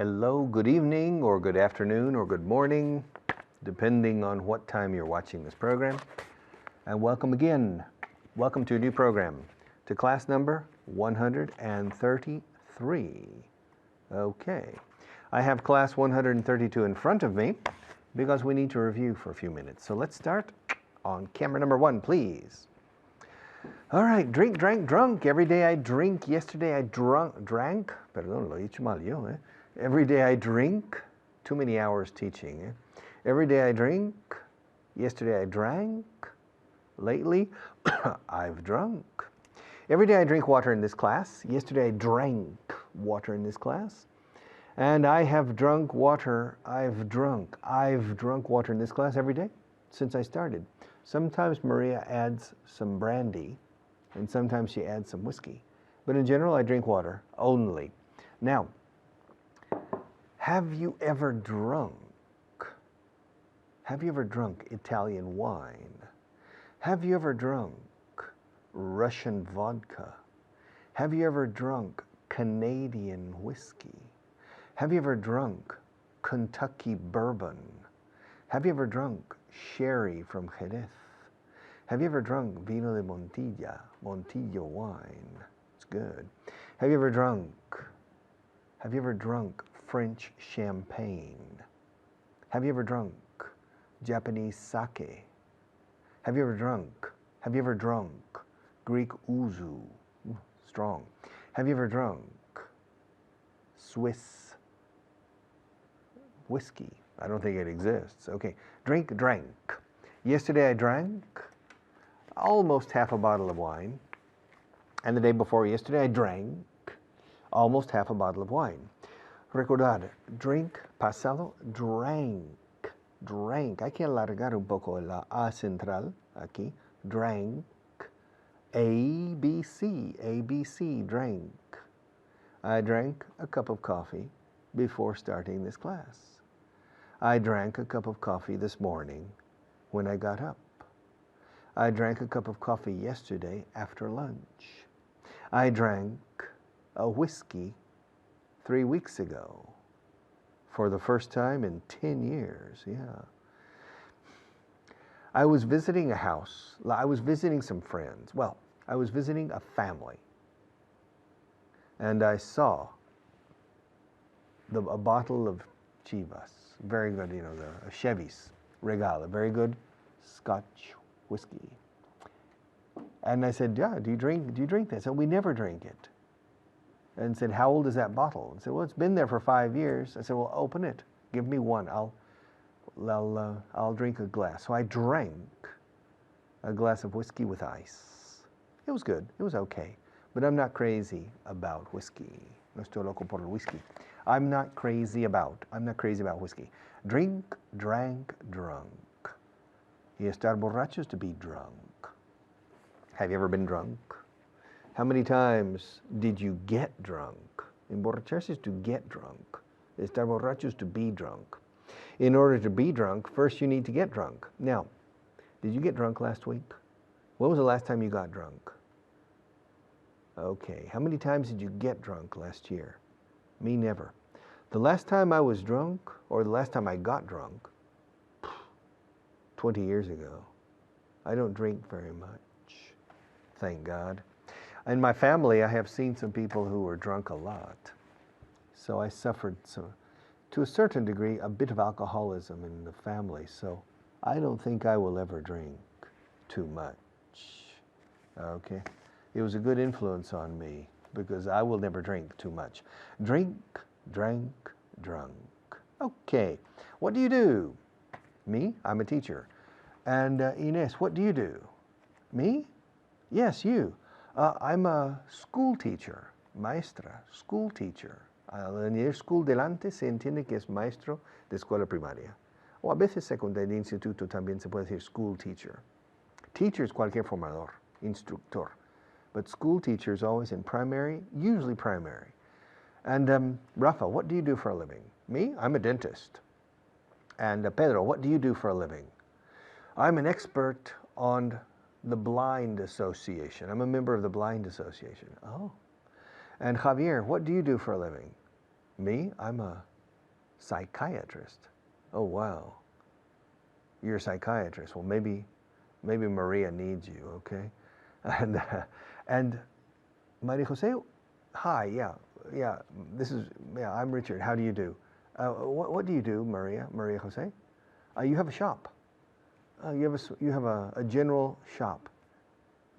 Hello, good evening, or good afternoon, or good morning, depending on what time you're watching this program. And welcome again. Welcome to a new program, to class number 133. Okay. I have class 132 in front of me because we need to review for a few minutes. So let's start on camera number 1, please. All right, drink, drank, drunk. Every day I drink. Yesterday I drank. Perdón, lo he dicho mal yo, eh? Every day I drink. Too many hours teaching, eh? Every day I drink. Yesterday I drank. Lately, I've drunk. Every day I drink water in this class. Yesterday I drank water in this class. And I have drunk water. I've drunk water in this class every day since I started. Sometimes Maria adds some brandy, and sometimes she adds some whiskey. But in general, I drink water only. Now, have you ever drunk? Have you ever drunk Italian wine? Have you ever drunk Russian vodka? Have you ever drunk Canadian whiskey? Have you ever drunk Kentucky bourbon? Have you ever drunk sherry from Jerez? Have you ever drunk vino de Montilla, Montillo wine? It's good. Have you ever drunk French champagne? Have you ever drunk Japanese sake? Have you ever drunk Greek ouzo? Strong. Have you ever drunk Swiss whiskey? I don't think it exists. Okay. Drink, drank. Yesterday I drank almost half a bottle of wine. And the day before yesterday I drank almost half a bottle of wine. Recordar, drink, pasado, drank. Hay que alargar un poco la A central aquí. Drank. ABC, drank. I drank a cup of coffee before starting this class. I drank a cup of coffee this morning when I got up. I drank a cup of coffee yesterday after lunch. I drank a whiskey 3 weeks ago for the first time in 10 years, yeah. I was visiting a house. I was visiting some friends. Well, I was visiting a family. And I saw a bottle of Chivas. Very good, you know, the Chevy's Regal, a very good Scotch whiskey. And I said, yeah, do you drink that? I said, we never drink it. And said, how old is that bottle? And said, well, it's been there for 5 years. I said, well, open it. Give me one. I'll drink a glass. So I drank a glass of whiskey with ice. It was good. It was okay. But I'm not crazy about whiskey. No estoy loco por el whiskey. I'm not crazy about whiskey. Drink, drank, drunk. Y estar borracho is to be drunk. Have you ever been drunk? How many times did you get drunk? Emborracharse is to get drunk. Estar borracho is to be drunk. In order to be drunk, first you need to get drunk. Now, did you get drunk last week? When was the last time you got drunk? Okay, how many times did you get drunk last year? Me, never. The last time I was drunk, or the last time I got drunk, 20 years ago. I don't drink very much, thank God. In my family, I have seen some people who were drunk a lot. So I suffered, to a certain degree, a bit of alcoholism in the family. So I don't think I will ever drink too much. Okay? It was a good influence on me because I will never drink too much. Drink, drank, drunk. Okay. What do you do? Me? I'm a teacher. And Ines, what do you do? Me? Yes, you. I'm a school teacher, maestra, school teacher. Al añadir school delante se entiende que es maestro de escuela primaria. O a veces secundaria de instituto también se puede decir school teacher. Teacher es cualquier formador, instructor. But school teacher is always in primary, usually primary. And Rafa, what do you do for a living? Me? I'm a dentist. And Pedro, what do you do for a living? I'm an expert on the Blind Association. I'm a member of the Blind Association. Oh. And Javier, what do you do for a living? Me? I'm a Psychiatrist. Oh, wow. You're a psychiatrist. Well, maybe Maria needs you, okay? And Maria Jose, hi, yeah, I'm Richard. How do you do? What do you do, Maria Jose? You have a shop. You have a general shop.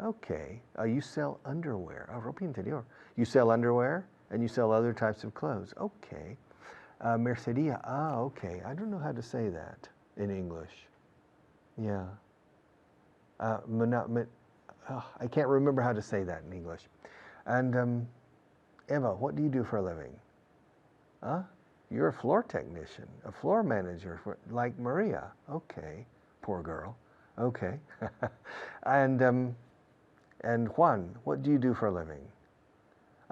Okay. You sell underwear. Ropa interior. You sell underwear and you sell other types of clothes. Okay. Merceria. Okay. I don't know how to say that in English. Yeah. I can't remember how to say that in English. And Eva, what do you do for a living? You're a floor technician, a floor manager, like Maria. Okay. Poor girl. Okay. And Juan, what do you do for a living?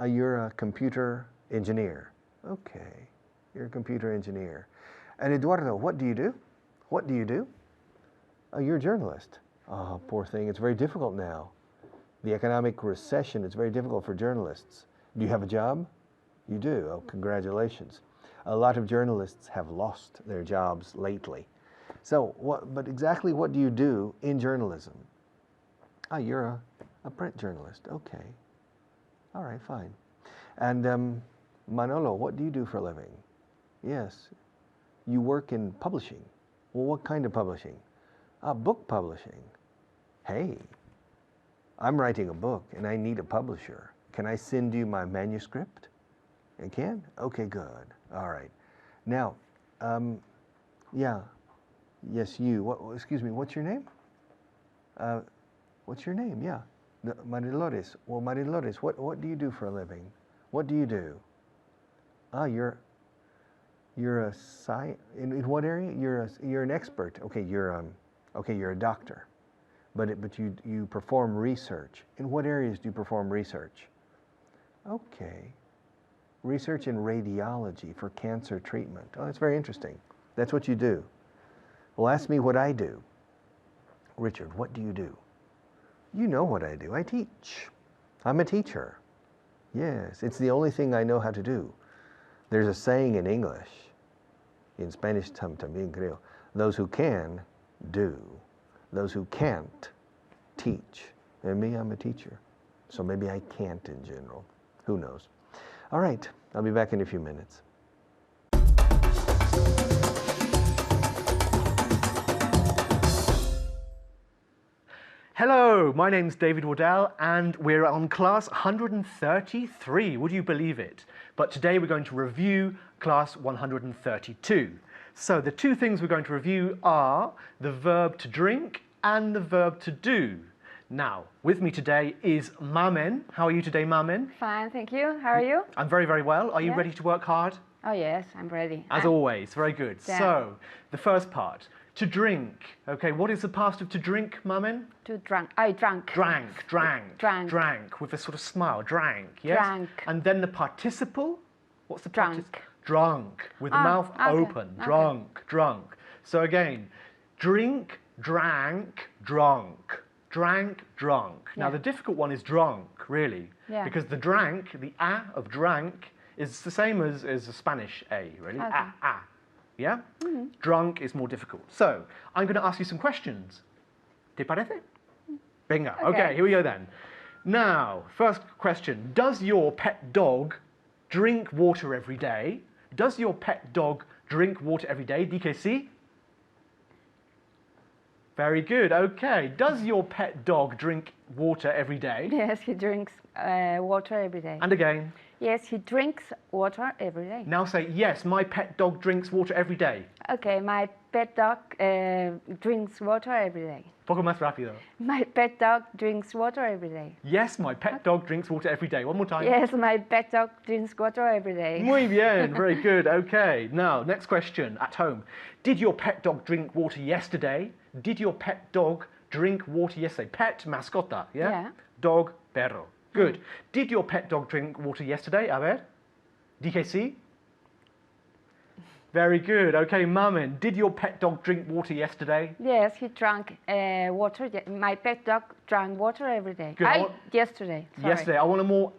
You're a computer engineer. Okay. You're a computer engineer. And Eduardo, what do you do? What do you do? You're a journalist. Oh, poor thing. It's very difficult now. The economic recession is very difficult for journalists. Do you have a job? You do. Oh, congratulations. A lot of journalists have lost their jobs lately. So, but exactly what do you do in journalism? You're a print journalist. Okay. All right, fine. And Manolo, what do you do for a living? Yes. You work in publishing. Well, what kind of publishing? Book publishing. Hey, I'm writing a book and I need a publisher. Can I send you my manuscript? I can? Okay, good. All right. Now, yeah. Yes, you. Excuse me, what's your name? What's your name? Yeah. Marilores. Well, Marilores, what do you do for a living? What do you do? You're a in what area? You're an expert. Okay, you're a doctor. But you perform research. In what areas do you perform research? Okay. Research in radiology for cancer treatment. Oh, that's very interesting. That's what you do. Well, ask me what I do. Richard, what do you do? You know what I do. I teach. I'm a teacher. Yes, it's the only thing I know how to do. There's a saying in English, in Spanish también creo, those who can, do. Those who can't, teach. And me, I'm a teacher. So maybe I can't in general. Who knows? All right, I'll be back in a few minutes. Hello, my name's David Wardell and we're on class 133, would you believe it? But today we're going to review class 132. So the two things we're going to review are the verb to drink and the verb to do. Now, with me today is Mamen. How are you today, Mamen? Fine, thank you. How are you? I'm very, very well. Are you ready to work hard? Oh yes, I'm ready. As always, very good. Yeah. So, the first part, to drink. Okay, what is the past of to drink, Mamen? To drunk. I drank. Drank, with a sort of smile. Drank, yes? Drank. And then the participle? What's the Drunk. Drunk, with the mouth open. Okay. Drunk. So again, drink, drank, drunk. Drank, drunk. Now the difficult one is drunk, really. Yeah. Because the drank, the a of drank, is the same as the Spanish a, really. Okay. Yeah? Mm-hmm. Drunk is more difficult. So, I'm going to ask you some questions. ¿Te parece? Venga. Okay, here we go then. Now, first question. Does your pet dog drink water every day? Does your pet dog drink water every day? Di que sí? Very good. Okay. Does your pet dog drink water every day? Yes, he drinks water every day. And again. Yes, he drinks water every day. Now say, yes, my pet dog drinks water every day. Okay, my pet dog drinks water every day. Poco más rápido. My pet dog drinks water every day. Yes, my pet dog drinks water every day. One more time. Yes, my pet dog drinks water every day. Muy bien, very good. Okay, now, next question at home. Did your pet dog drink water yesterday? Did your pet dog drink water yesterday? Pet, mascota, yeah? Yeah. Dog, perro. Good. Did your pet dog drink water yesterday? A ver. Di que sí? Very good. Okay, Mamen, did your pet dog drink water yesterday? Yes, he drank water. My pet dog drank water every day. Good. Yesterday. Sorry. Yesterday. I want a more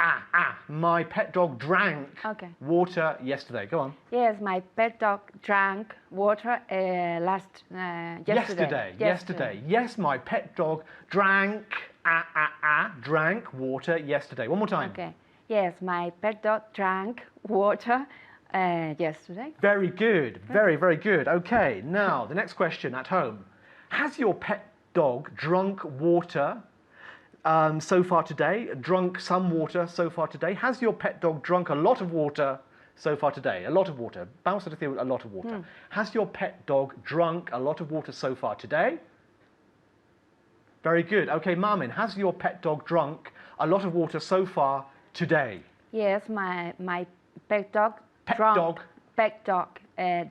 My pet dog drank Okay. water yesterday. Go on. Yes, my pet dog drank water yesterday. Yesterday. Yes, my pet dog drank water yesterday. One more time. Okay. Yes, my pet dog drank water yesterday. Very good. Very, very good. Okay, now the next question at home. Has your pet dog drunk water so far today? Drunk some water so far today? Has your pet dog drunk a lot of water so far today? A lot of water. Bounce at a lot of water. Has your pet dog drunk a lot of water so far today? Very good. Okay, Marmin, has your pet dog drunk a lot of water so far today? Yes, my pet dog Pet drank. dog. Pet dog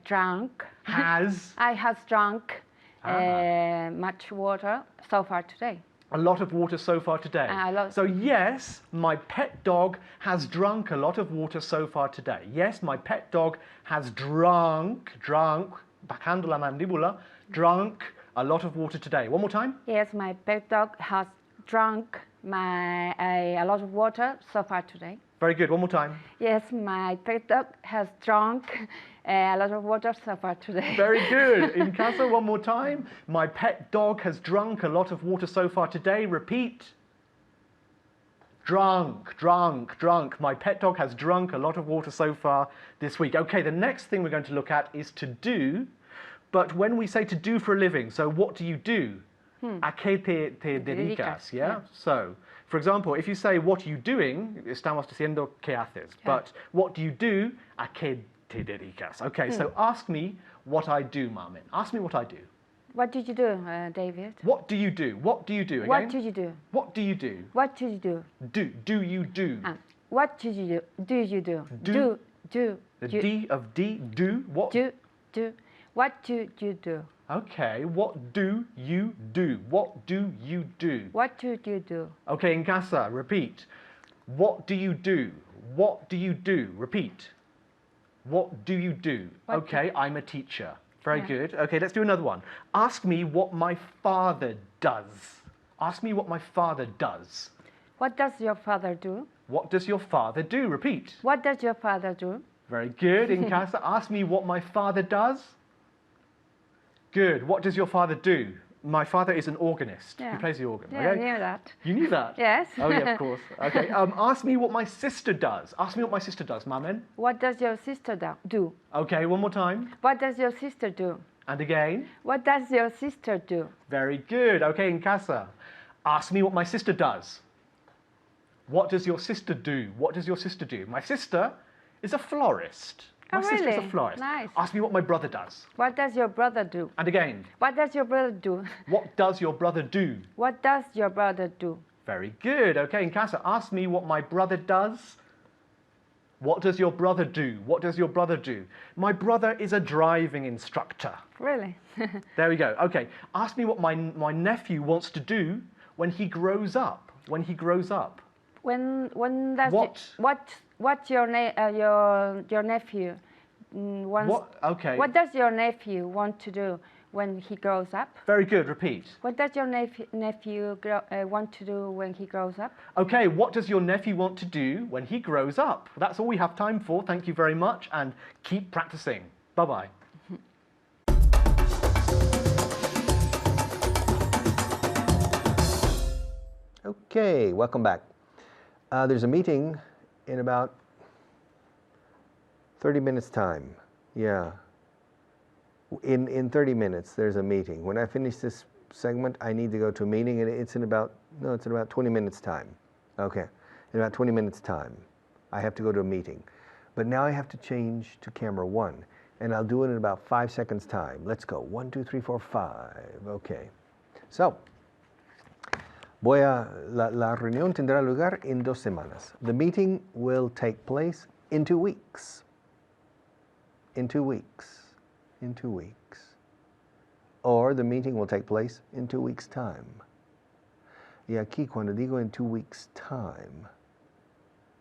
drank. Has I have drunk much water so far today. a lot of water so far today. So yes, my pet dog has drunk a lot of water so far today. Yes, my pet dog has drunk, bajando la mandíbula, drunk a lot of water today. One more time. Yes, my pet dog has drunk a lot of water so far today. Very good. One more time. Yes, my pet dog has drunk a lot of water so far today. Very good. In casa, one more time. My pet dog has drunk a lot of water so far today. Repeat. Drunk. My pet dog has drunk a lot of water so far this week. Okay, the next thing we're going to look at is to do. But when we say to do for a living, so what do you do? ¿A qué te dedicas? Yeah? So, for example, if you say, what are you doing? Estamos diciendo qué haces. But what do you do? ¿A qué te dedicas? Okay, so ask me what I do, Marmin. Ask me what I do. What did you do, David? What do you do? What do you do? Again? What did you do? What do you do? What did you do? Do you do? What did you do? Do you do? Do. The D of D, do. What? Do. What do you do? Okay, what do you do? What do you do? What do you do? Okay, in casa, repeat. What do you do? What do you do? Repeat. What do you do? Okay, I'm a teacher. Very good. Okay, let's do another one. Ask me what my father does. Ask me what my father does. What does your father do? What does your father do? Repeat. What does your father do? Very good. In casa, ask me what my father does. Good. What does your father do? My father is an organist. Yeah. He plays the organ. Yeah, Okay? I knew that. You knew that? Yes. Oh, yeah, of course. Okay. Ask me what my sister does. Ask me what my sister does, Mamen. What does your sister do? Okay, one more time. What does your sister do? And again. What does your sister do? Very good. Okay, in casa. Ask me what my sister does. What does your sister do? What does your sister do? My sister is a florist. My sister is a really? florist. Nice. Ask me what my brother does. What does your brother do? And again. What does your brother do? What does your brother do? What does your brother do? Very good. Okay, in casa, ask me what my brother does. What does your brother do? What does your brother do? My brother is a driving instructor. Really? There we go. Okay, ask me what my nephew wants to do when he grows up. When he grows up. When does what's your nephew wants? Okay. What does your nephew want to do when he grows up? Very good. Repeat. What does your nephew want to do when he grows up? Okay, what does your nephew want to do when he grows up? That's all we have time for. Thank you very much and keep practicing. Bye-bye. Okay, welcome back. There's a meeting in about 30 minutes time. Yeah. In 30 minutes, there's a meeting. When I finish this segment, I need to go to a meeting, and it's in about 20 minutes time. Okay, in about 20 minutes time, I have to go to a meeting. But now I have to change to camera 1, and I'll do it in about 5 seconds time. Let's go. 1, 2, 3, 4, 5. Okay. So, la reunión tendrá lugar en 2 semanas. The meeting will take place in 2 weeks. In 2 weeks. In 2 weeks. Or the meeting will take place in 2 weeks' time. Y aquí, cuando digo en 2 weeks' time,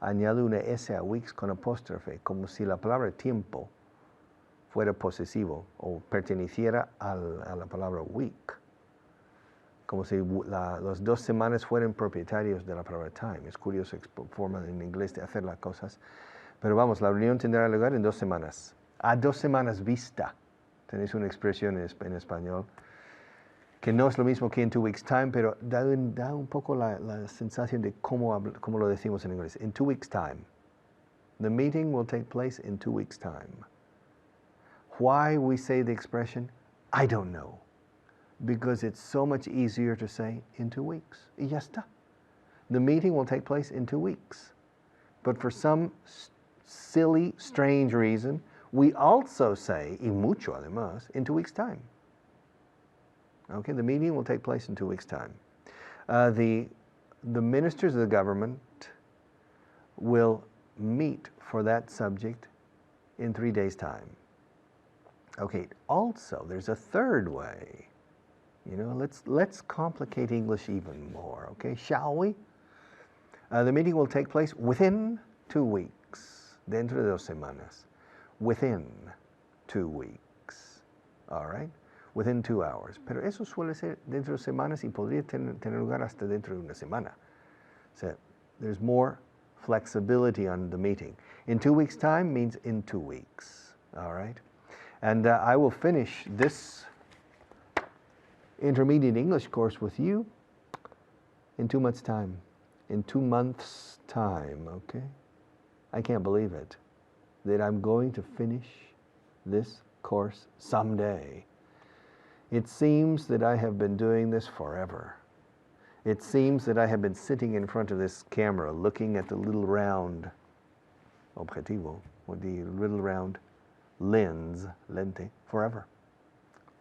añado una S a weeks con apóstrofe, como si la palabra tiempo fuera posesivo o perteneciera a la palabra week. Como si las 2 semanas fueran propietarios de la palabra time. Es curioso forma en inglés de hacer las cosas. Pero vamos, la reunión tendrá lugar en 2 semanas. A 2 semanas vista. Tenéis una expresión en español que no es lo mismo que in 2 weeks time, pero da un poco la sensación de cómo lo decimos en inglés. In 2 weeks time. The meeting will take place in 2 weeks time. Why we say the expression, I don't know. Because it's so much easier to say in 2 weeks. Y ya está. The meeting will take place in 2 weeks. But for some silly, strange reason, we also say, y mucho además, in 2 weeks' time. Okay, the meeting will take place in 2 weeks' time. The ministers of the government will meet for that subject in 3 days' time. Okay, also, there's a third way. You know, let's complicate English even more, okay? Shall we? The meeting will take place within 2 weeks. Dentro de 2 semanas. Within 2 weeks. All right? Within 2 hours. Pero eso suele ser dentro de semanas y podría tener lugar hasta dentro de una semana. So there's more flexibility on the meeting. In 2 weeks' time means in 2 weeks. All right? And I will finish this intermediate English course with you in 2 months' time. In 2 months' time, okay? I can't believe it, that I'm going to finish this course someday. It seems that I have been doing this forever. It seems that I have been sitting in front of this camera looking at the little round objetivo, or the little round lens, lente, forever,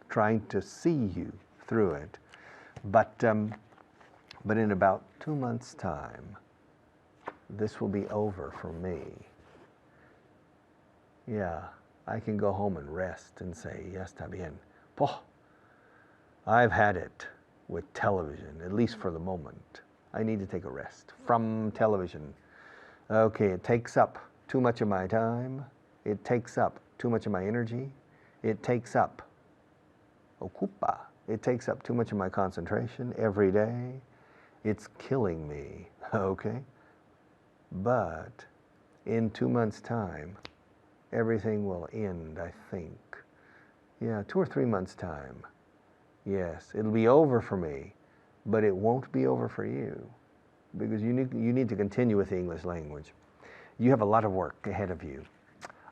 trying to see you through it. But in about 2 months' time, this will be over for me. Yeah, I can go home and rest and say, ya está bien. I've had it with television, at least for the moment. I need to take a rest from television. Okay, it takes up too much of my time. It takes up too much of my energy. It takes up, ocupa. It takes up too much of my concentration every day. It's killing me, okay? But in 2 months' time, everything will end, I think. Yeah, 2 or 3 months' time. Yes, it'll be over for me, but it won't be over for you, because you need to continue with the English language. You have a lot of work ahead of you.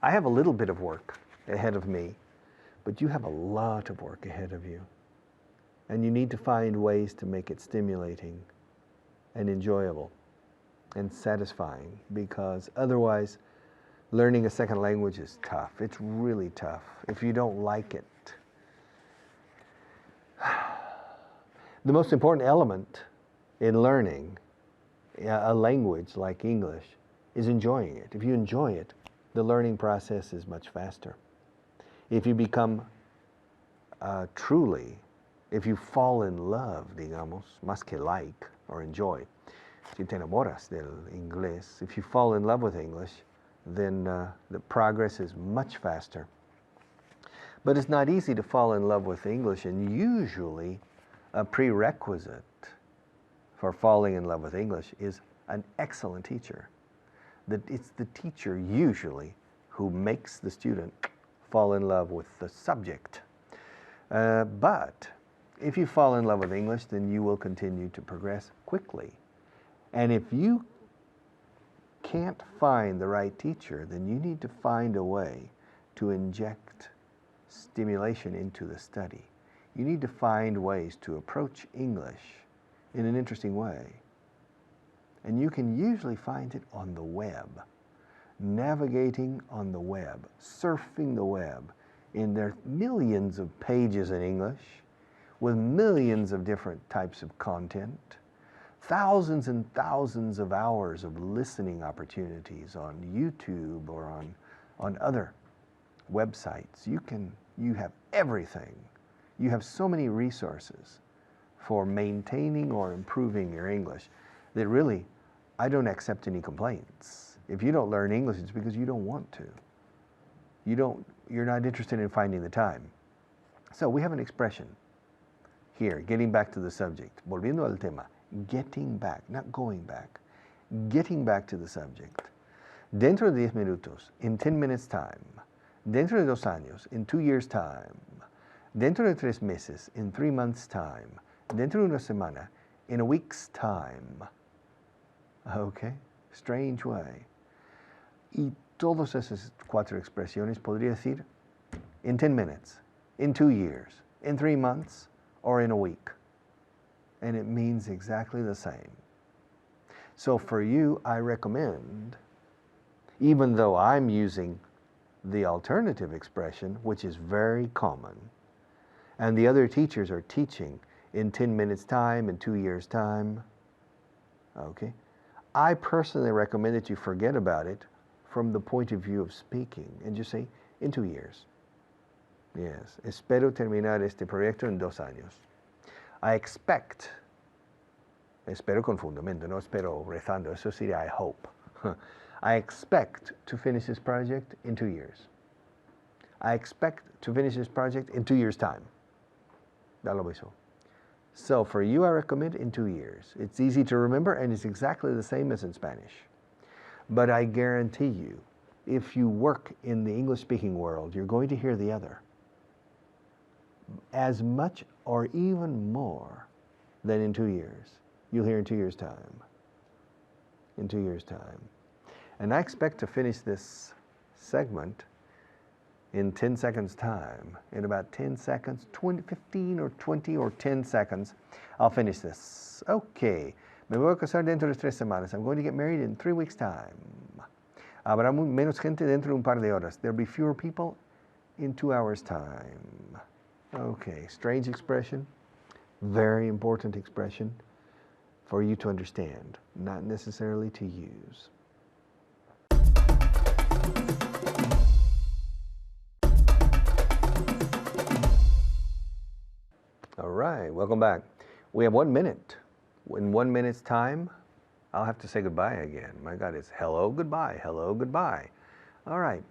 I have a little bit of work ahead of me, but you have a lot of work ahead of you. And you need to find ways to make it stimulating and enjoyable and satisfying, because otherwise learning a second language is tough. It's really tough if you don't like it. The most important element in learning a language like English is enjoying it. If you enjoy it, the learning process is much faster. If you become if you fall in love, digamos, más que like or enjoy, si te enamoras del inglés, if you fall in love with English, then the progress is much faster. But it's not easy to fall in love with English, and usually a prerequisite for falling in love with English is an excellent teacher. That it's the teacher usually who makes the student fall in love with the subject. But if you fall in love with English, then you will continue to progress quickly. And if you can't find the right teacher, then you need to find a way to inject stimulation into the study. You need to find ways to approach English in an interesting way. And you can usually find it on the web, navigating on the web, surfing the web. And there are millions of pages in English with millions of different types of content, thousands and thousands of hours of listening opportunities on YouTube or on other websites. You have everything. You have so many resources for maintaining or improving your English that really, I don't accept any complaints. If you don't learn English, it's because you don't want to. you're not interested in finding the time. So we have an expression here, getting back to the subject. Volviendo al tema, getting back, not going back. Getting back to the subject. Dentro de 10 minutos, in 10 minutes time. Dentro de 2 años, in 2 years time. Dentro de 3 meses, in 3 months time. Dentro de una semana, in a week's time. Okay, strange way. Y todas esas 4 expresiones podría decir in 10 minutes, in 2 years, in 3 months, or in a week. And it means exactly the same. So for you, I recommend, even though I'm using the alternative expression, which is very common, and the other teachers are teaching in 10 minutes time, in 2 years time, okay? I personally recommend that you forget about it from the point of view of speaking and just say, in 2 years. Yes, espero terminar este proyecto en 2 años. I expect, espero con fundamento, no espero rezando, eso sería I hope. I expect to finish this project in 2 years. I expect to finish this project in 2 years' time. Ya lo hizo. So for you, I recommend in 2 years. It's easy to remember and it's exactly the same as in Spanish. But I guarantee you, if you work in the English-speaking world, you're going to hear the other. As much or even more than in 2 years. You'll hear in 2 years' time. In 2 years' time. And I expect to finish this segment in 10 seconds time. In about 10 seconds, 15 or 20 or 10 seconds, I'll finish this. Okay, me voy a casar dentro de 3 semanas. I'm going to get married in 3 weeks' time. Habrá menos gente dentro de un par de horas. There'll be fewer people in 2 hours' time. Okay, strange expression, very important expression for you to understand, not necessarily to use. All right, welcome back. We have 1 minute. In 1 minute's time, I'll have to say goodbye again. My God, it's hello, goodbye, hello, goodbye. All right,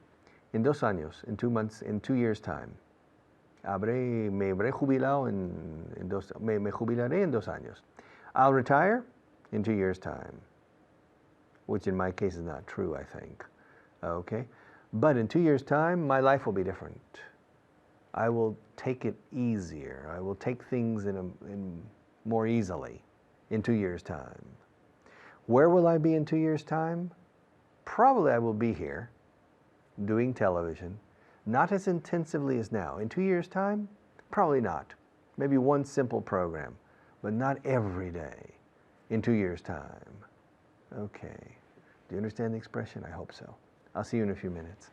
in 2 años, in 2 months, in 2 years' time, me habré jubilado me jubilaré en 2 años. I'll retire in 2 years' time, which in my case is not true, I think. Okay, but in 2 years' time, my life will be different. I will take it easier. I will take things in more easily in 2 years' time. Where will I be in 2 years' time? Probably I will be here doing television, not as intensively as now. In 2 years' time, probably not. Maybe one simple program, but not every day in 2 years' time. Okay. Do you understand the expression? I hope so. I'll see you in a few minutes.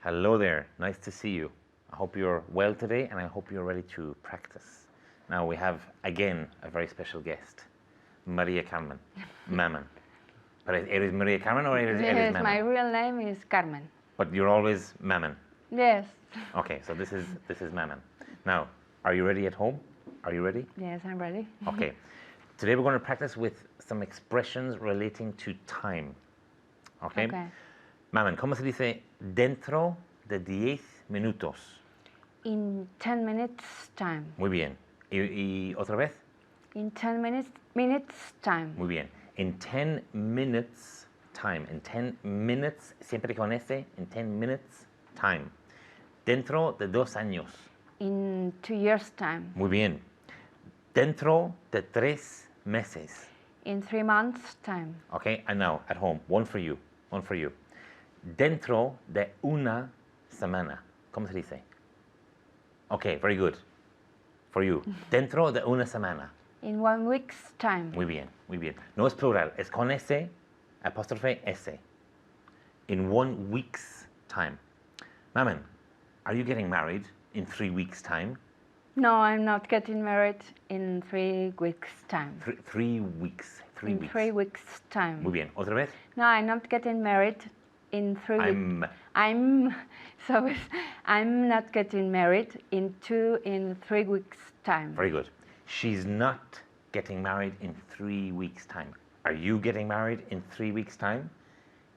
Hello there, nice to see you. I hope you're well today and I hope you're ready to practice. Now we have, again, a very special guest, Maria Carmen, Maman. But eres Maria Carmen or eres Yes, Maman? my real name is Carmen. But you're always Maman. Yes. Okay, so this is Maman. Now, are you ready at home? Are you ready? Yes, I'm ready. Okay. Today we're going to practice with some expressions relating to time. Okay? Okay. Maman, ¿cómo se dice dentro de 10 minutos? In 10 minutes time. Muy bien. ¿Y otra vez? In 10 minutes time. Muy bien. In 10 minutes time. In 10 minutes, siempre con ese, in 10 minutes time. Dentro de 2 años. In 2 years time. Muy bien. Dentro de 3 meses. In 3 months time. Okay, and now at home, one for you. Dentro de una semana. ¿Cómo se dice? Okay, very good. For you. Dentro de una semana. In 1 week's time. Muy bien, muy bien. No es plural, es con S, apóstrofe S. In 1 week's time. Maman, are you getting married in 3 weeks' time? No, I'm not getting married in 3 weeks' time. 3 weeks. 3 in weeks. 3 weeks' time. Muy bien. ¿Otra vez? No, I'm not getting married in 3 weeks. I'm not getting married in 3 weeks' time. Very good. She's not getting married in 3 weeks' time. Are you getting married in 3 weeks' time?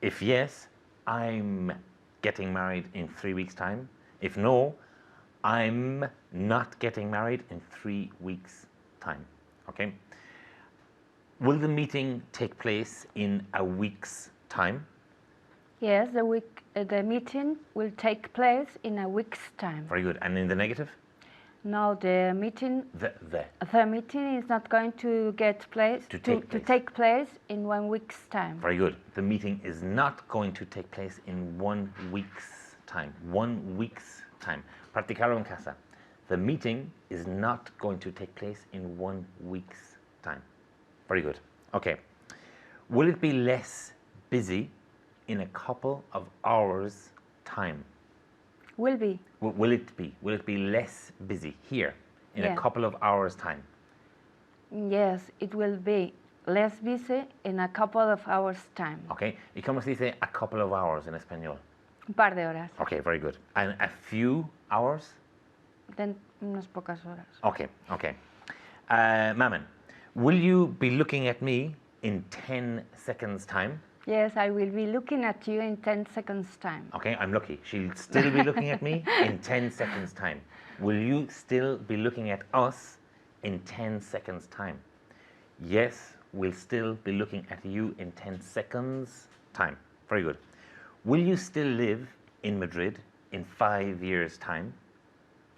If yes, I'm getting married in 3 weeks' time. If no, I'm not getting married in 3 weeks' time. Okay? Will the meeting take place in a week's time? Yes, the meeting will take place in a week's time. Very good. And in the negative? No, the meeting The meeting is not going to take place in 1 week's time. Very good. The meeting is not going to take place in 1 week's time. 1 week's time. Practicalo en casa. The meeting is not going to take place in 1 week's time. Very good. Okay. Will it be less busy in a couple of hours' time? Will be. Will it be? Will it be less busy here in Yeah. a couple of hours' time? Yes, it will be less busy in a couple of hours' time. Okay. ¿Y cómo se dice a couple of hours en español? Un par de horas. Okay, very good. And a few hours? Den unas pocas horas. Okay, okay. Maman, will you be looking at me in 10 seconds' time? Yes, I will be looking at you in 10 seconds' time. Okay, I'm lucky. She'll still be looking at me in 10 seconds' time. Will you still be looking at us in 10 seconds' time? Yes, we'll still be looking at you in 10 seconds' time. Very good. Will you still live in Madrid in 5 years' time?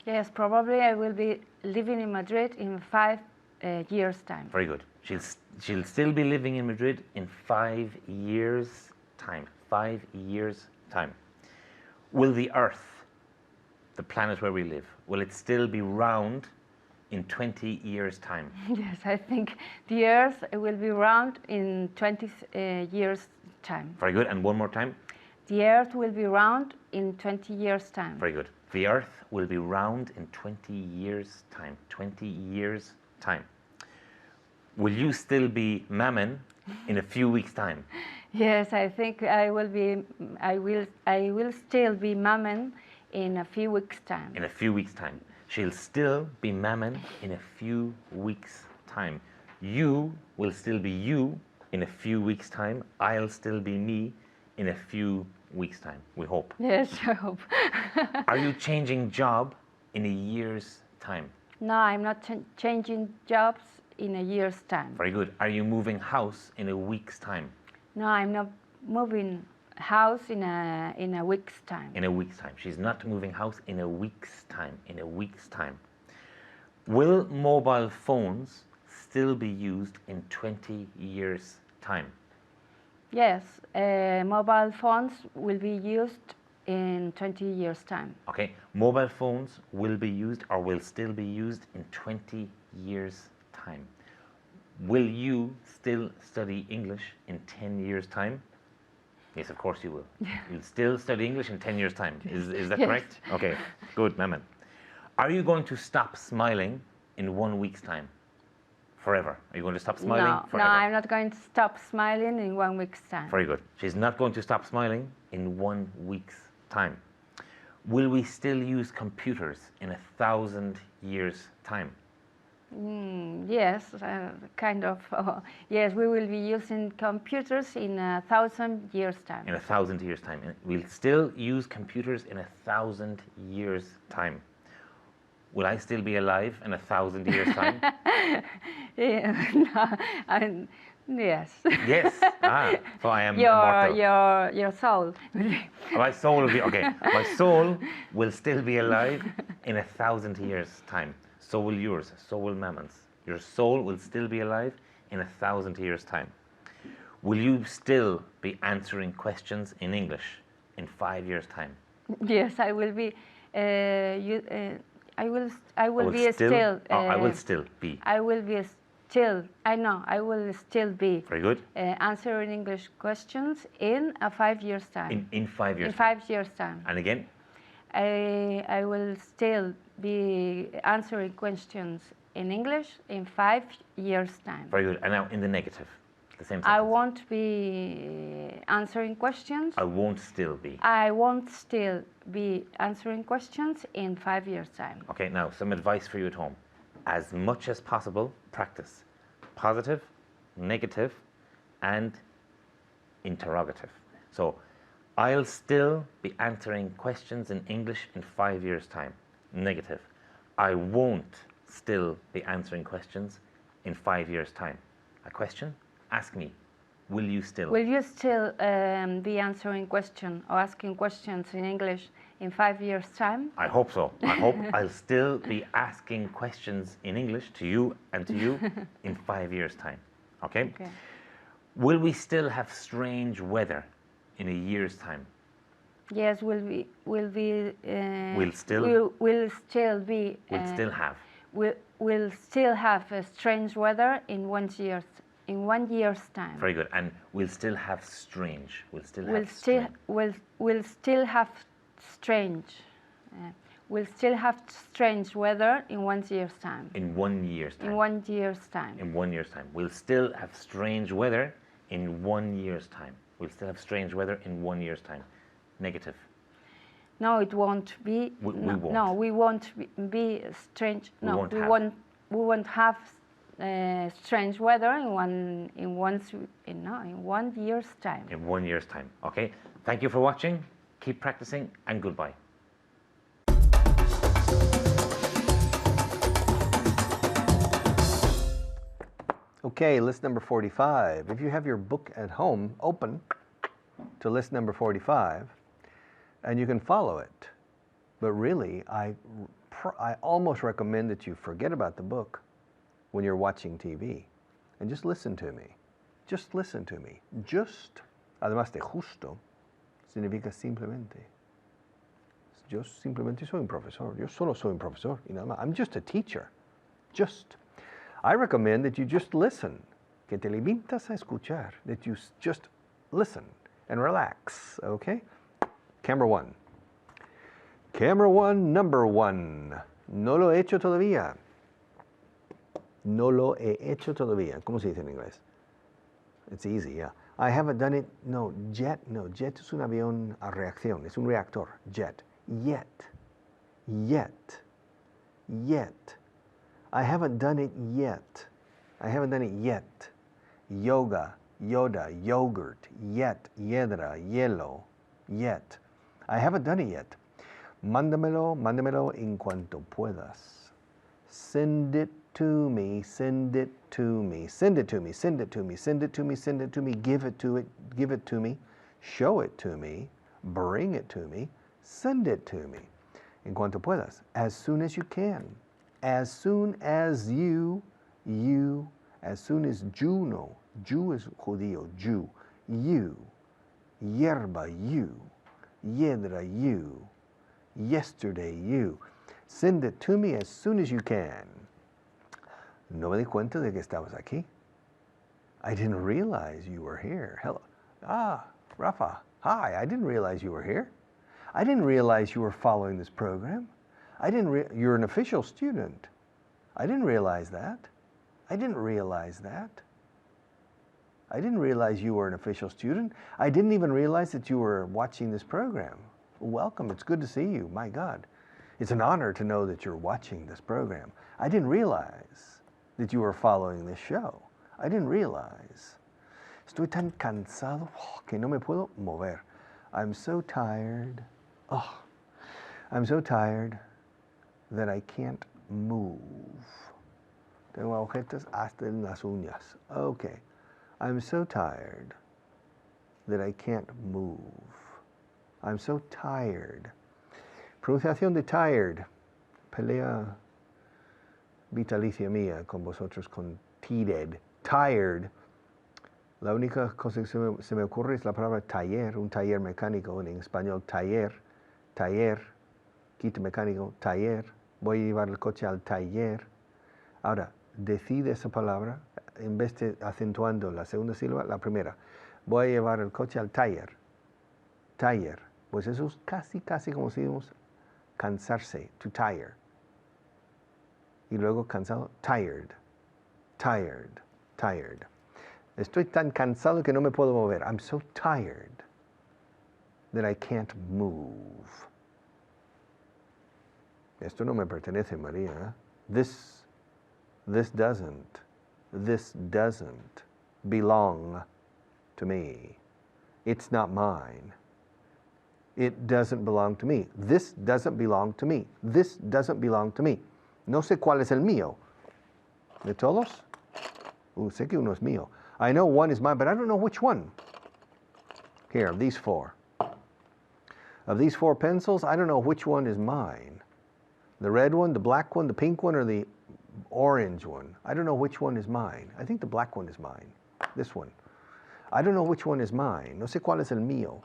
Yes, probably I will be living in Madrid in 5 years' time. Very good. She'll still be living in Madrid in 5 years' time. 5 years' time. Will the Earth, the planet where we live, will it still be round in 20 years' time? Yes, I think the Earth will be round in 20 years' time. Very good. And one more time. The Earth will be round in 20 years' time. Very good. The Earth will be round in 20 years' time. 20 years' time. Will you still be Mammon in a few weeks' time? Yes, I think I will still be Mammon in a few weeks' time. In a few weeks' time. She'll still be Mammon in a few weeks' time. You will still be you in a few weeks' time. I'll still be me in a few weeks' time, we hope. Yes, I hope. Are you changing job in a year's time? No, I'm not changing jobs in a year's time. Very good. Are you moving house in a week's time? No, I'm not moving house in a week's time. In a week's time. She's not moving house in a week's time. In a week's time. Will mobile phones still be used in 20 years' time? Yes, mobile phones will be used in 20 years' time. Okay, mobile phones will be used or will still be used in 20 years' time. Will you still study English in 10 years' time? Yes, of course you will. You'll still study English in 10 years' time. Is that Yes. correct? Okay, good, Maman. Are you going to stop smiling in 1 week's time? Forever? Are you going to stop smiling No, forever? I'm not going to stop smiling in 1 week's time. Very good. She's not going to stop smiling in 1 week's time. Will we still use computers in 1,000 years' time? Yes, kind of. Yes, we will be using computers in 1,000 years' time. In 1,000 years' time. And we'll still use computers in 1,000 years' time. Will I still be alive in 1,000 years' time? Yeah, no, yes. Yes. So I am immortal. Your soul. My soul will be okay. My soul will still be alive in 1,000 years' time. So will yours. So will Mammon's. Your soul will still be alive in 1,000 years' time. Will you still be answering questions in English in 5 years' time? Yes, I will be. I will be still. I will still be. I will be still. I know. I will still be. Very good. Answering English questions in 5 years' time. In 5 years. In 5 years' time. And again. I will still be answering questions in English in 5 years' time. Very good. And now in the negative, the same sentence. I won't be answering questions. I won't still be. I won't still be answering questions in 5 years' time. Okay, now some advice for you at home. As much as possible, practice. positive, negative, and interrogative. So I'll still be answering questions in English in 5 years' time. Negative. I won't still be answering questions in 5 years' time. A question? Ask me. Will you still? Will you still be answering questions or asking questions in English in 5 years' time? I hope so. I hope I'll still be asking questions in English to you and to you in 5 years' time. Okay? Okay. Will we still have strange weather in a year's time? Yes, will be. Will still- Will still be. We'll still have. Will still have strange weather in 1 year's time. Very good. And we'll still have strange. We'll still Will have still strange. will still have strange. Will still have strange weather in 1 year's time. In 1 year's time. In 1 year's time. In 1 year's time. We'll still have strange weather in 1 year's time. We'll still have strange weather in 1 year's time. Negative. No, it won't be. We no, won't. No, we won't be strange. We No, won't we have. won't. We won't have strange weather in 1 year's time. In 1 year's time. Okay? Thank you for watching. Keep practicing and goodbye. Okay, list number 45. If you have your book at home, open to list number 45, and you can follow it. But really, I almost recommend that you forget about the book when you're watching TV and just listen to me. Just listen to me. Just, además de justo, significa simplemente. Yo simplemente soy un profesor. Yo solo soy un profesor y nada más. I'm just a teacher. Just. I recommend that you just listen. Que te limitas a escuchar. That you just listen and relax. Okay? Camera one. Camera one, number one. No lo he hecho todavía. No lo he hecho todavía. ¿Cómo se dice en inglés? It's easy, yeah. I haven't done it. No, jet. No, jet es un avión a reacción. Es un reactor. Jet. Yet. Yet. Yet. I haven't done it yet. I haven't done it yet. Yoga. Yoda. Yogurt. Yet. Yedra. Hielo. Yet. I haven't done it yet. Mándamelo, mándamelo en cuanto puedas. Send it to me, send it to me, send it to me, send it to me, send it to me, send it to me, give it to me, show it to me, bring it to me, send it to me. En cuanto puedas, as soon as you can. As soon as you, as soon as Juno, Jew is judío, Jew, you, hierba, you, yedra, you, yesterday, you. Send it to me as soon as you can. No me di cuenta de que estabas aquí. I didn't realize you were here. Hello. Ah, Rafa. Hi, I didn't realize you were here. I didn't realize you were following this program. You're an official student. I didn't realize that. I didn't realize that. I didn't realize you were an official student. I didn't even realize that you were watching this program. Welcome. It's good to see you. My God. It's an honor to know that you're watching this program. I didn't realize that you were following this show. I didn't realize. Estoy tan cansado que no me puedo mover. I'm so tired. Oh, I'm so tired that I can't move. Tengo agujetas hasta en las uñas. Okay. I'm so tired that I can't move. I'm so tired. Pronunciación de tired. Pelea vitalicia mía con vosotros con tired. Tired. La única cosa que se me ocurre es la palabra taller, un taller mecánico en español, taller, taller, kit mecánico, taller. Voy a llevar el coche al taller. Ahora, decide esa palabra en vez de acentuando la segunda sílaba, la primera. Voy a llevar el coche al taller. Taller. Pues eso es casi como si decimos cansarse, to tire. Y luego cansado, tired, tired, tired. Estoy tan cansado que no me puedo mover. I'm so tired that I can't move. Esto no me pertenece, María. This doesn't. This doesn't belong to me. It's not mine. It doesn't belong to me. This doesn't belong to me. This doesn't belong to me. No sé cuál es el mío. ¿De todos? Sé que uno es mío. I know one is mine, but I don't know which one. Here, of these four. Of these four pencils, I don't know which one is mine. The red one, the black one, the pink one, or the orange one. I don't know which one is mine. I think the black one is mine. This one. I don't know which one is mine. No sé cuál es el mío.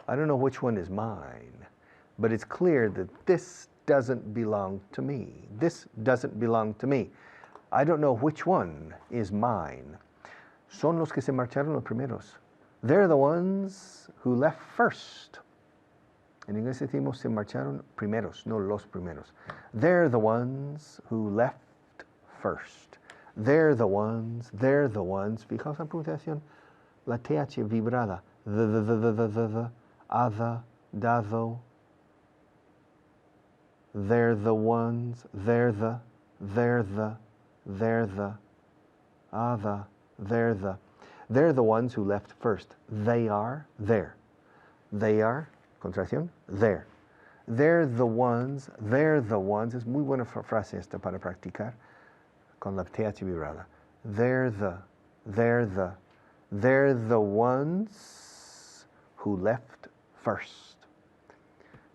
I don't know which one is mine. But it's clear that this doesn't belong to me. This doesn't belong to me. I don't know which one is mine. Son los que se marcharon los primeros. They're the ones who left first. En inglés decimos se marcharon primeros, no los primeros. They're the ones who left first. They're the ones. Fijaos la pronunciación, la TH vibrada. The, other, dado. They're the ones. They're the, other, they're the. They're the ones who left first. They are there. They are, contracción, there. They're the ones. Es muy buena frase esta para practicar con la TH vibrada. They're the ones who left first.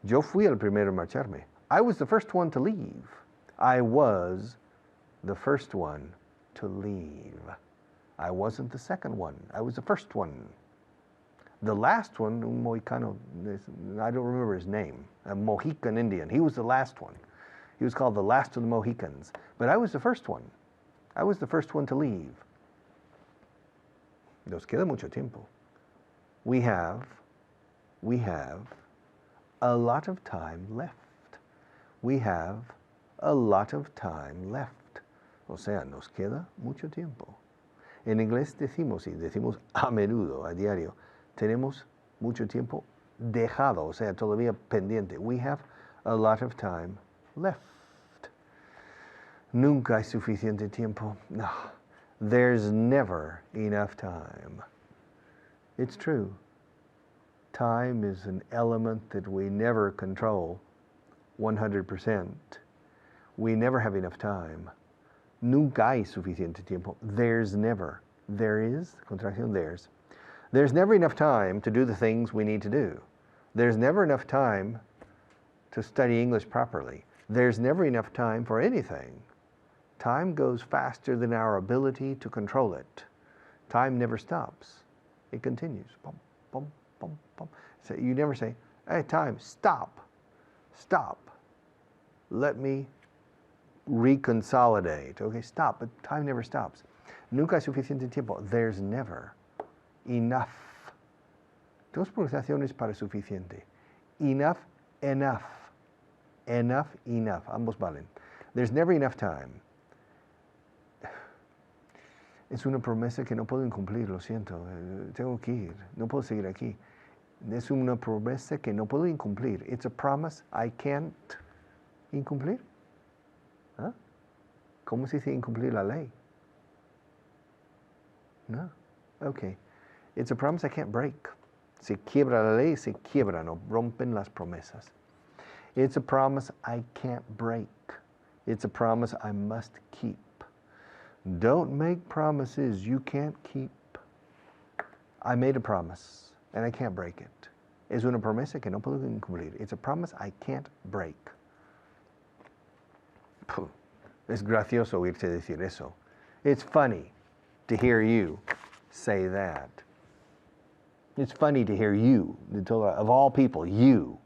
Yo fui el primero en marcharme. I was the first one to leave. I was the first one to leave. I wasn't the second one. I was the first one. The last one, un Mohicano, I don't remember his name, a Mohican Indian. He was the last one. He was called the last of the Mohicans. But I was the first one. I was the first one to leave. Nos queda mucho tiempo. We have a lot of time left. We have a lot of time left. O sea, nos queda mucho tiempo. En inglés decimos, y decimos a menudo, a diario, tenemos mucho tiempo dejado, o sea, todavía pendiente. We have a lot of time left. Nunca hay suficiente tiempo. No, there's never enough time. It's true. Time is an element that we never control 100%. We never have enough time. Nunca hay suficiente tiempo. There's never. There is, contracción, there's. There's never enough time to do the things we need to do. There's never enough time to study English properly. There's never enough time for anything. Time goes faster than our ability to control it. Time never stops. It continues. Bum, bum, bum, bum. So you never say, hey, time, stop. Stop. Let me reconsolidate. Okay, stop, but time never stops. Nunca hay suficiente tiempo. There's never enough. Dos pronunciaciones para suficiente. Enough, enough. Enough, enough. Ambos valen. There's never enough time. Es una promesa que no puedo incumplir, lo siento. Tengo que ir. No puedo seguir aquí. Es una promesa que no puedo incumplir. It's a promise I can't incumplir. ¿Ah? ¿Cómo se dice incumplir la ley? No. Okay. It's a promise I can't break. Se quiebra la ley, se quiebra, no rompen las promesas. It's a promise I can't break. It's a promise I must keep. Don't make promises you can't keep. I made a promise and I can't break it. Es una promesa que no puedo incumplir. It's a promise I can't break. Puh. Es gracioso oírte decir eso. It's funny to hear you say that. It's funny to hear you, of all people, you,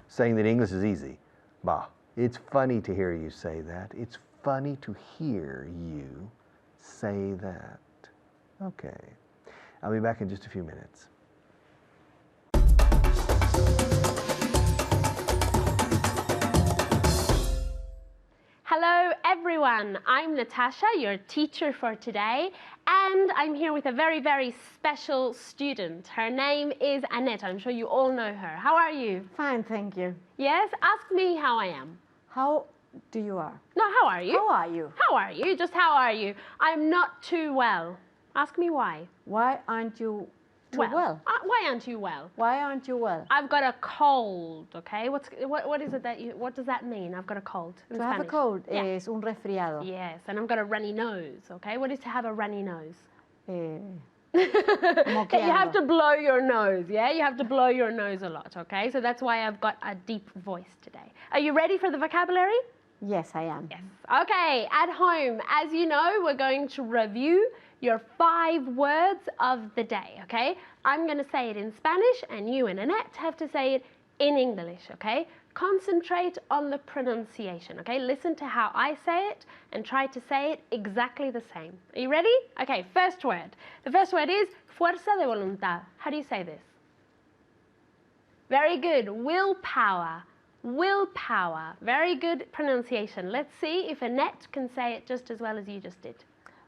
saying that English is easy. Bah, it's funny to hear you say that. It's funny to hear you say that. Okay. I'll be back in just a few minutes. Hello everyone, I'm Natasha, your teacher for today, and I'm here with a very, very special student. Her name is Annette. I'm sure you all know her. How are you? Fine, thank you. Yes? Ask me how I am. How do you are? No, how are you? How are you? How are you? Just how are you? I'm not too well. Ask me why. Why aren't you too well? Why aren't you well? Why aren't you well? I've got a cold, okay? What is it that what does that mean? I've got a cold in To have a Spanish. cold Yeah. es un resfriado. Yes, and I've got a runny nose, okay? What is to have a runny nose? Eh, Okay, you have Moqueando. to blow your nose, yeah? You have to blow your nose a lot, okay? So that's why I've got a deep voice today. Are you ready for the vocabulary? yes, I am. Yes. Okay, at home, as you know, we're going to review your 5 words of the day, okay? I'm going to say it in Spanish and you and Annette have to say it in English, okay? Concentrate on the pronunciation, okay? Listen to how I say it and try to say it exactly the same. Are you ready? Okay, first word. The first word is fuerza de voluntad. How do you say this? Very good. Willpower. Willpower. Very good pronunciation. Let's see if Annette can say it just as well as you just did.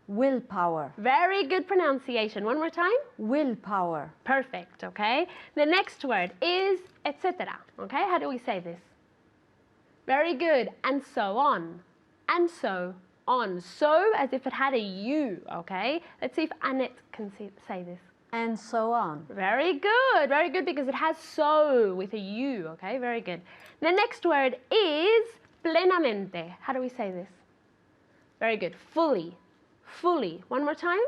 Willpower. Very good pronunciation. One more time. Willpower. Perfect, okay? The next word is etc. Okay, how do we say this? Very good. And so on. And so on. So as if it had a U, okay? Let's see if Annette can say this. And so on. Very good, because it has so with a U, okay? Very good. The next word is plenamente. How do we say this? Very good. Fully. Fully. One more time.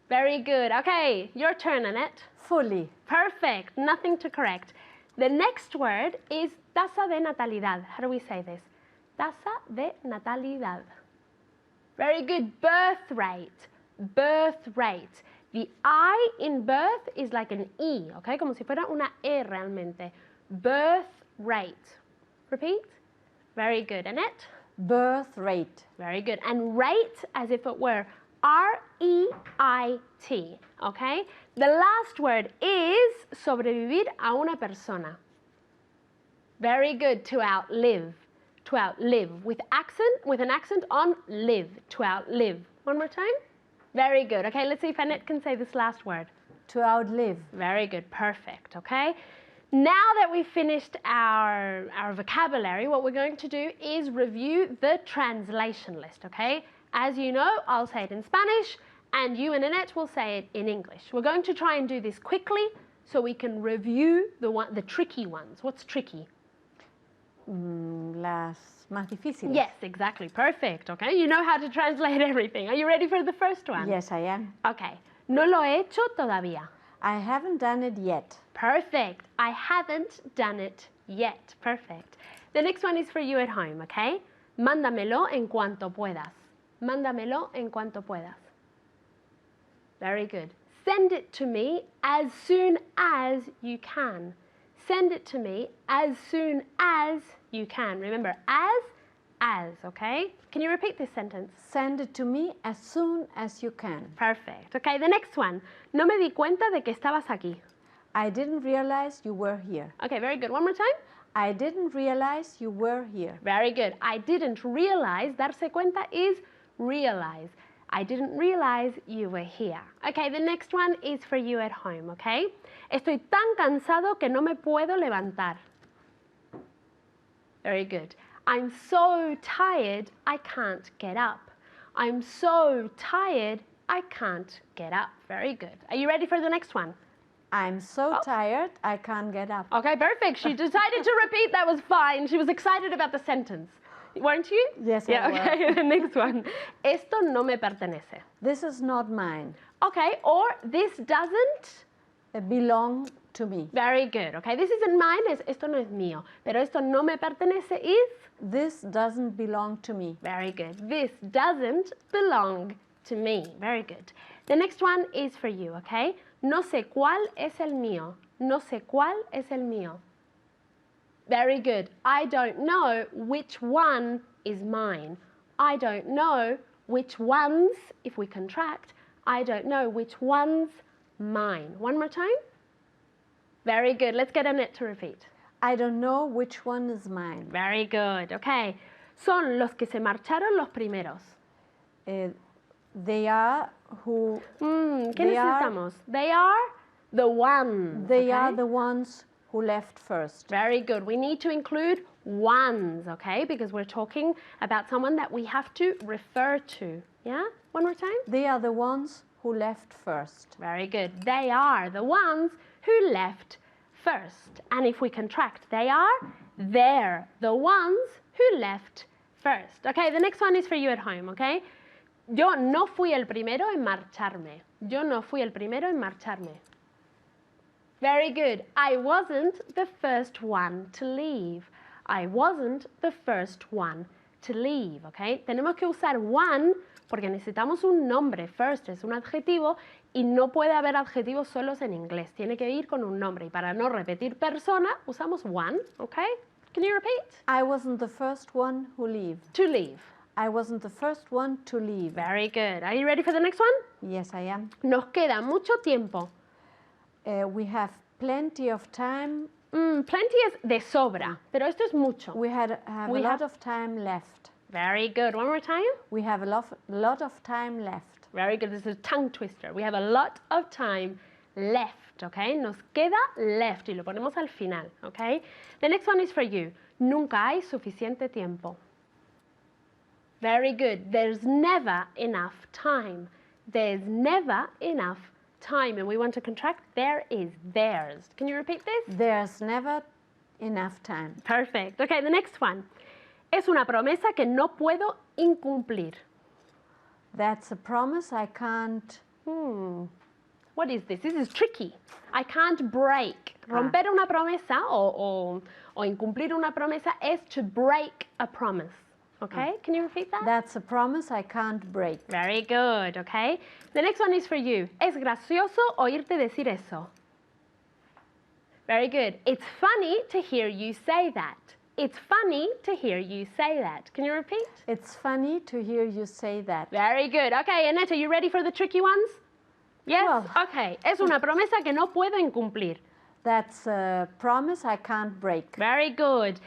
Very good. Okay, your turn, Annette. Fully. Perfect. Nothing to correct. The next word is tasa de natalidad. How do we say this? Tasa de natalidad. Very good. Birth rate. Birth rate. The I in birth is like an E, okay? Como si fuera una E realmente. Birth rate. Repeat. Very good. Annette? Birth rate. Very good. And rate as if it were R-E-I-T, okay? The last word is sobrevivir a una persona. Very good. To outlive. To outlive. With an accent on live. To outlive. One more time. Very good. Okay, let's see if Annette can say this last word. To outlive. Very good. Perfect. Okay. Now that we've finished our vocabulary, what we're going to do is review the translation list, okay? As you know, I'll say it in Spanish and you and Annette will say it in English. We're going to try and do this quickly so we can review the tricky ones. What's tricky? Las más difíciles. Yes, exactly. Perfect, okay? You know how to translate everything. Are you ready for the first one? Yes, I am. Okay. No lo he hecho todavía. I haven't done it yet. Perfect. I haven't done it yet. Perfect. The next one is for you at home, okay? Mándamelo en cuanto puedas. Mándamelo en cuanto puedas. Very good. Send it to me as soon as you can. Send it to me as soon as you can. Remember, as, okay? Can you repeat this sentence? Send it to me as soon as you can. Perfect. Okay, the next one. No me di cuenta de que estabas aquí. I didn't realize you were here. Okay, very good. One more time. I didn't realize you were here. Very good. I didn't realize, darse cuenta is realize. I didn't realize you were here. Okay, the next one is for you at home, okay? Estoy tan cansado que no me puedo levantar. Very good. I'm so tired, I can't get up. I'm so tired, I can't get up. Very good. Are you ready for the next one? I'm so tired, I can't get up. Okay, perfect. She decided to repeat. That was fine. She was excited about the sentence. Weren't you? Yes, Yeah, I was. okay. The next one. Esto no me pertenece. This is not mine. Okay, or this doesn't. It belongs to me. Very good. Okay, this isn't mine. Esto no es mío. Pero esto no me pertenece is. This doesn't belong to me. Very good. This doesn't belong to me. Very good. The next one is for you, okay? No sé cuál es el mío. No sé cuál es el mío. Very good. I don't know which one is mine. I don't know which ones, if we contract, I don't know which one's mine. One more time. Very good. Let's get Annette to repeat. I don't know which one is mine. Very good. Okay. Son los que se marcharon los primeros. They are who. ¿Qué They are- necesitamos? They are the ones. They okay? are the ones who left first. Very good. We need to include ones, okay? Because we're talking about someone that we have to refer to. Yeah? One more time. They are the ones who left first. Very good. They are the ones who left first. And if we contract, they're the ones who left first. Okay, the next one is for you at home, okay? Yo no fui el primero en marcharme. Yo no fui el primero en marcharme. Very good. I wasn't the first one to leave. I wasn't the first one to leave, okay? Tenemos que usar one porque necesitamos un nombre. First es un adjetivo y no puede haber adjetivos solos en inglés. Tiene que ir con un nombre. Y para no repetir persona, usamos one, okay? Can you repeat? I wasn't the first one who leave. To leave. I wasn't the first one to leave. Very good. Are you ready for the next one? Yes, I am. Nos queda mucho tiempo. We have plenty of time. Plenty es de sobra, pero esto es mucho. We have a lot of time left. Very good. One more time. We have a lot of time left. Very good. This is a tongue twister. We have a lot of time left, okay? Nos queda left y lo ponemos al final, okay? The next one is for you. Nunca hay suficiente tiempo. Very good. There's never enough time. There's never enough time. And we want to contract there is theirs. Can you repeat this? There's never enough time. Perfect. Okay, the next one. Es una promesa que no puedo incumplir. That's a promise I can't. What is this? This is tricky. I can't break. Romper una promesa o incumplir una promesa es to break a promise. Okay, can you repeat that? That's a promise I can't break. Very good, okay? The next one is for you. Es gracioso oírte decir eso. Very good. It's funny to hear you say that. It's funny to hear you say that. Can you repeat? It's funny to hear you say that. Very good. Okay, Annette, are you ready for the tricky ones? Yes? Well. Okay. Es una promesa que no puedo incumplir. That's a promise I can't break. Very good.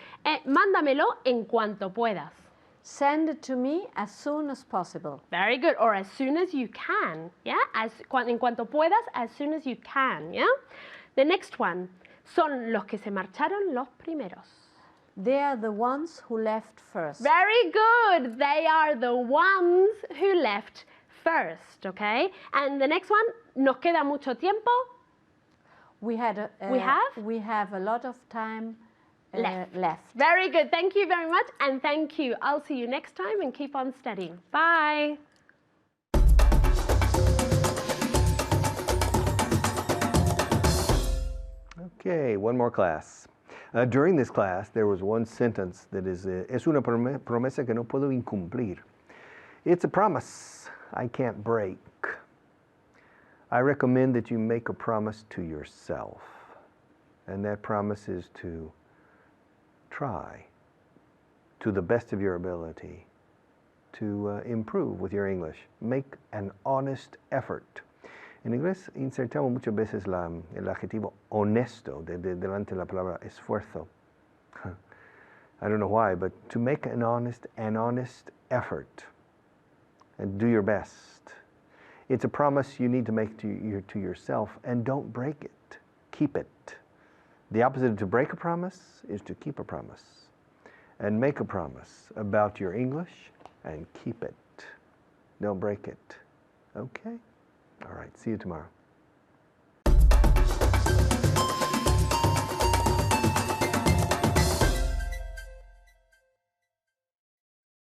Mándamelo en cuanto puedas. Send it to me as soon as possible. Very good. Or as soon as you can. Yeah? En cuanto puedas, as soon as you can. Yeah? The next one. Son los que se marcharon los primeros. They are the ones who left first. Very good. They are the ones who left first. Okay? And the next one. Nos queda mucho tiempo. We have a lot of time left. Very good. Thank you very much. And thank you. I'll see you next time and keep on studying. Bye. Okay, one more class. During this class, there was one sentence that is, es una promesa que no puedo incumplir. It's a promise I can't break. I recommend that you make a promise to yourself. And that promise is to try, to the best of your ability, to improve with your English. Make an honest effort. En inglés insertamos muchas veces el adjetivo honesto delante de la palabra esfuerzo. I don't know why, but to make an honest effort and do your best. It's a promise you need to make to yourself, and don't break it. Keep it. The opposite of to break a promise is to keep a promise. And make a promise about your English and keep it. Don't break it. Okay? All right, see you tomorrow.